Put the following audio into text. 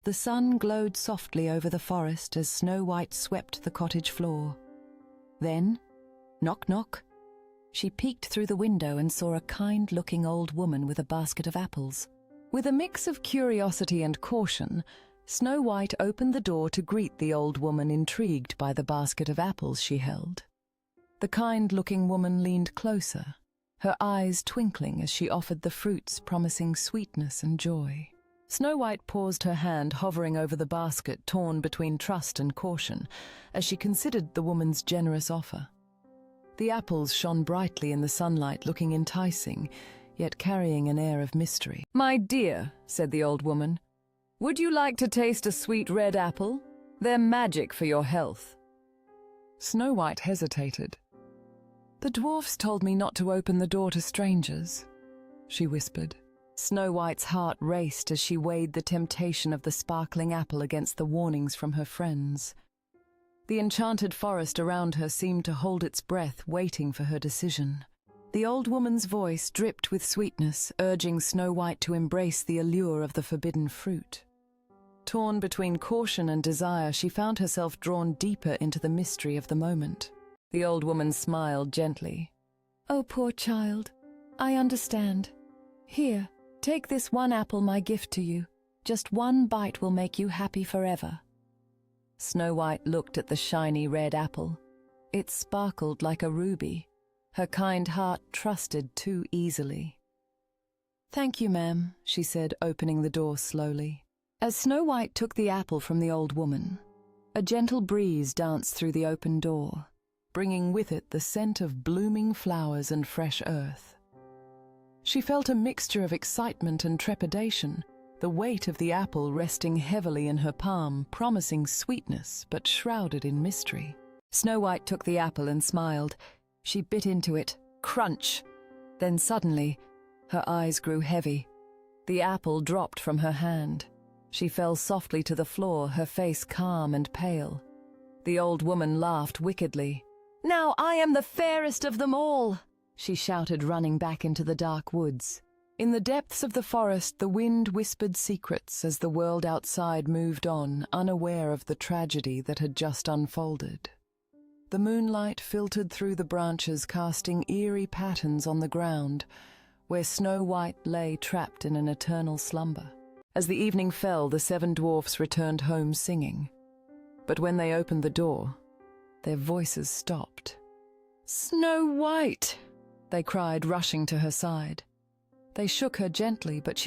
The sun glowed softly over the forest as Snow White swept the cottage floor. Then, knock knock, she peeked through the window and saw a kind-looking old woman with a basket of apples. With a mix of curiosity and caution, Snow White opened the door to greet the old woman, intrigued by the basket of apples she held. The kind-looking woman leaned closer, her eyes twinkling as she offered the fruits, promising sweetness and joy. Snow White paused, her hand hovering over the basket, torn between trust and caution, as she considered the woman's generous offer. The apples shone brightly in the sunlight, looking enticing, yet carrying an air of mystery. "My dear," said the old woman, "would you like to taste a sweet red apple? They're magic for your health." Snow White hesitated. "The dwarfs told me not to open the door to strangers," she whispered. Snow White's heart raced as she weighed the temptation of the sparkling apple against the warnings from her friends. The enchanted forest around her seemed to hold its breath, waiting for her decision. The old woman's voice dripped with sweetness, urging Snow White to embrace the allure of the forbidden fruit. Torn between caution and desire, she found herself drawn deeper into the mystery of the moment. The old woman smiled gently. "Oh, poor child, I understand. Here, take this one apple, my gift to you. Just one bite will make you happy forever." Snow White looked at the shiny red apple. It sparkled like a ruby. Her kind heart trusted too easily. "Thank you, ma'am," she said, opening the door slowly. As Snow White took the apple from the old woman, a gentle breeze danced through the open door, bringing with it the scent of blooming flowers and fresh earth. She felt a mixture of excitement and trepidation, the weight of the apple resting heavily in her palm, promising sweetness but shrouded in mystery. Snow White took the apple and smiled. She bit into it. Crunch! Then suddenly, her eyes grew heavy. The apple dropped from her hand. She fell softly to the floor, her face calm and pale. The old woman laughed wickedly. "Now I am the fairest of them all!" she shouted, running back into the dark woods. In the depths of the forest, the wind whispered secrets as the world outside moved on, unaware of the tragedy that had just unfolded. The moonlight filtered through the branches, casting eerie patterns on the ground, where Snow White lay trapped in an eternal slumber. As the evening fell, the 7 dwarfs returned home singing. But when they opened the door, their voices stopped. "Snow White!" they cried, rushing to her side. They shook her gently, but she